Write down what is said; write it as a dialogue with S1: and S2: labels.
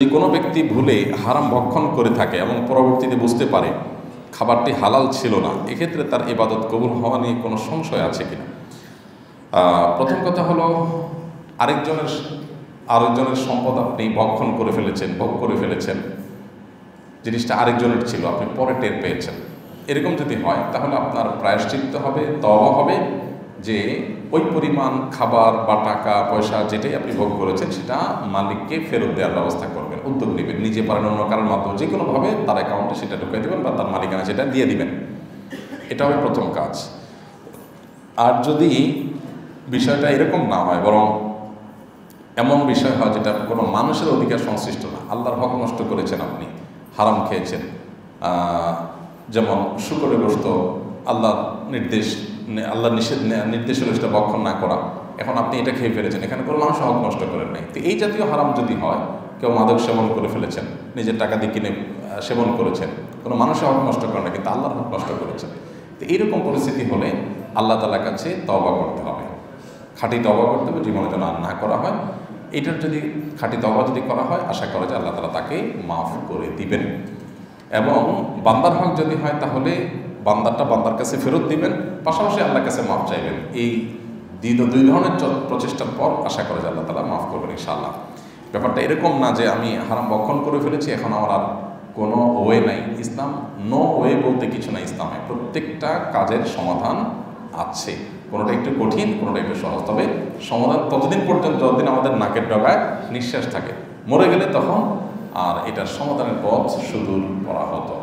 S1: যদি কোনো ব্যক্তি ভুলে হারাম ভক্ষণ করে থাকে এবং পরবর্তীতে বুঝতে পারে খাবারটি হালাল ছিল না, এক্ষেত্রে তার ইবাদত কবুল হওয়া নিয়ে কোনো সংশয় আছে কিনা? প্রথম কথা হলো, আরেকজনের সম্পদ আপনি ভক্ষণ করে ফেলেছেন, ভোগ করে ফেলেছেন, জিনিসটা আরেকজনের ছিল, আপনি পরে টের পেয়েছেন। এরকম যদি হয় তাহলে আপনার প্রায়শ্চিত্ত হবে, তওবা হবে যে ওই পরিমাণ খাবার বা টাকা পয়সা যেটাই আপনি ভোগ করেছেন সেটা মালিককে ফেরত দেওয়ার ব্যবস্থা করবেন, উদ্যোগ নেবেন। নিজে পারেন, অন্য কারোর মাধ্যমে যে কোনোভাবে তার অ্যাকাউন্টে সেটা ঢুকিয়ে দেবেন বা তার মালিকানা সেটা দিয়ে দিবেন। এটা হবে প্রথম কাজ। আর যদি বিষয়টা এরকম না হয়, বরং এমন বিষয় হয় যেটা কোনো মানুষের অধিকার সংশ্লিষ্ট না, আল্লাহর হক নষ্ট করেছেন, আপনি হারাম খেয়েছেন, যেমন শুকরের গোশত, আল্লাহর নির্দেশ হলো সেটা ভক্ষণ না করা, এখন আপনি এটা খেয়ে ফেলেছেন, এখানে কোনো মানুষ হক নষ্ট করেন নাই। তো এই জাতীয় হারাম যদি হয়, কেউ মাদক সেবন করে ফেলেছেন, নিজের টাকা দিয়ে কিনে সেবন করেছেন, কোনো মানুষের হক নষ্ট করে না কিন্তু আল্লাহর হক নষ্ট করেছেন, তো এইরকম পরিস্থিতি হলে আল্লাহ তাআলার কাছে তওবা করতে হবে, খাঁটি তওবা করতে হবে, জীবনে যেন আর না করা হয়। এটার যদি খাঁটি তওবা যদি করা হয়, আশা করা যায় আল্লাহ তাআলা তাকে মাফ করে দিবেন। এবং বান্দার হক যদি হয় তাহলে বান্দারটা বান্দার কাছে ফেরত দিবেন, পাশাপাশি আল্লাহর কাছে মাফ চাইবেন। এই দুই ধরনের প্রচেষ্টার পর আশা করা যায় আল্লাহ তাআলা মাফ করবেন ইনশাআল্লাহ। ব্যাপারটা এরকম না যে আমি হারাম ভক্ষণ করে ফেলেছি, এখন আমার আর কোনো ওয়ে নাই। ইসলাম নো ওয়ে বলতে কিছু নাই, ইসলামে প্রত্যেকটা কাজের সমাধান আছে, কোনোটা একটু কঠিন, কোনোটা একটু সহজ, তবে সমাধান ততদিন পর্যন্ত যতদিন আমাদের নাকের ডগায় নিঃশ্বাস থাকে। মরে গেলে তখন আর এটার সমাধানের পথ সুদূর করা হতো।